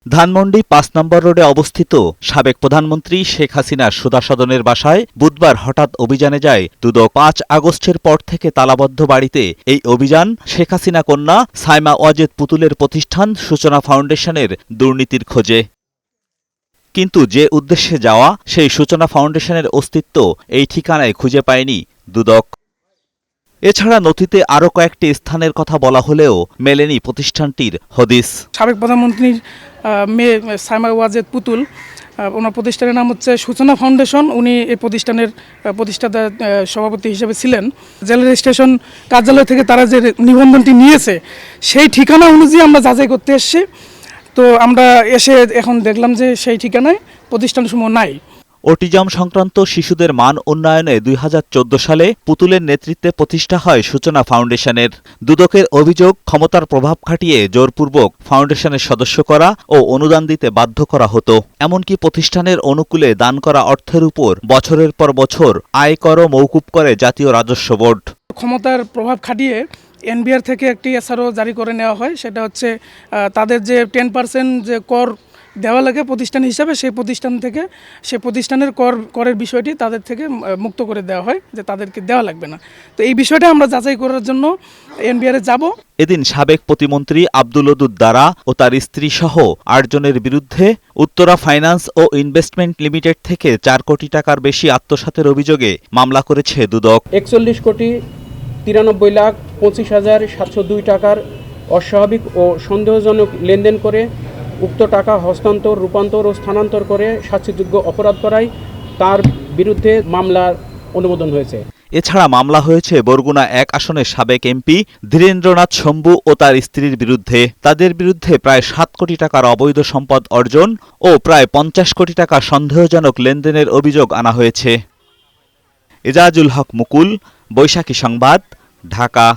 ধানমন্ডি ৫ নম্বর রোডে অবস্থিত সাবেক প্রধানমন্ত্রী শেখ হাসিনার সুধাসদনের বাসায় বুধবার হঠাৎ অভিযানে যায় দুদক। ৫ আগস্টের পর থেকে তালাবদ্ধ বাড়িতে এই অভিযান শেখ হাসিনা কন্যা সাইমা ওয়াজেদ পুতুলের প্রতিষ্ঠান সূচনা ফাউন্ডেশনের দুর্নীতির খোঁজে। কিন্তু যে উদ্দেশ্যে যাওয়া সেই সূচনা ফাউন্ডেশনের অস্তিত্ব এই ঠিকানায় খুঁজে পায়নি দুদক। এছাড়া নথিতে আরও কয়েকটি স্থানের কথা বলা হলেও মেলেনি প্রতিষ্ঠানটির হদিস। সাবেক প্রধানমন্ত্রীর মেয়ে সাইমা ওয়াজেদ পুতুল, ওনার প্রতিষ্ঠানের নাম হচ্ছে সূচনা ফাউন্ডেশন। উনি এই প্রতিষ্ঠানের প্রতিষ্ঠাতা সভাপতি হিসেবে ছিলেন। জেলা রেজিস্ট্রেশন কার্যালয় থেকে তারা যে নিবন্ধনটি নিয়েছে সেই ঠিকানা অনুযায়ী আমরা যাচাই করতে এসেছি। তো আমরা এসে এখন দেখলাম যে সেই ঠিকানায় প্রতিষ্ঠানসমূহ নাই। অটিজম সংক্রান্ত শিশুদের মান উন্নয়নে ২০১৪ সালে পুতুলের নেতৃত্বে প্রতিষ্ঠা হয় সূচনা ফাউন্ডেশনের। দুদকের অভিযোগ, ক্ষমতার প্রভাব খাটিয়ে জোরপূর্বক ফাউন্ডেশনের সদস্য করা ও অনুদান দিতে বাধ্য করা হতো। এমনকি প্রতিষ্ঠানের অনুকূলে দান করা অর্থের উপর বছরের পর বছর আয়করও মওকুফ করে জাতীয় রাজস্ব বোর্ড। ক্ষমতার প্রভাব খাটিয়ে এনবিআর থেকে একটি এসআরও জারি করে নেওয়া হয়। সেটা হচ্ছে তাদের যে 10% যে কর দেওয়া লাগে প্রতিষ্ঠান হিসাবে, সেই প্রতিষ্ঠান থেকে সে প্রতিষ্ঠানের করের বিষয়টি তাদের থেকে মুক্ত করে দেওয়া হয়, যে তাদেরকে দেওয়া লাগবে না। তো এই বিষয়টা আমরা যাচাই করার জন্য এনবিআরে যাব। এদিন সাবেক প্রতিমন্ত্রী আব্দুল ওদুদ দারা ও তার স্ত্রী সহ ৮ জনের বিরুদ্ধে উত্তরা ফাইন্যান্স ও ইনভেস্টমেন্ট লিমিটেড থেকে ৪ কোটি টাকার বেশি আত্মসাতের অভিযোগে মামলা করেছে দুদক। ৪১,৯৩,২৫,৭০২ টাকার অস্বাভাবিক ও সন্দেহজনক লেনদেন করে উক্ত টাকা হস্তান্তর, রূপান্তর ও স্থানান্তর করে শাস্তিযোগ্য অপরাধ করায় তার বিরুদ্ধে মামলার অনুমোদন হয়েছে। এছাড়া মামলা হয়েছে বরগুনা ১ আসনের সাবেক এমপি ধীরেন্দ্রনাথ শম্ভু ও তার স্ত্রীর বিরুদ্ধে। তাদের বিরুদ্ধে প্রায় ৭ কোটি টাকার অবৈধ সম্পদ অর্জন ও প্রায় ৫০ কোটি টাকা সন্দেহজনক লেনদেনের অভিযোগ আনা হয়েছে। এজাজুল হক মুকুল, বৈশাখী সংবাদ, ঢাকা।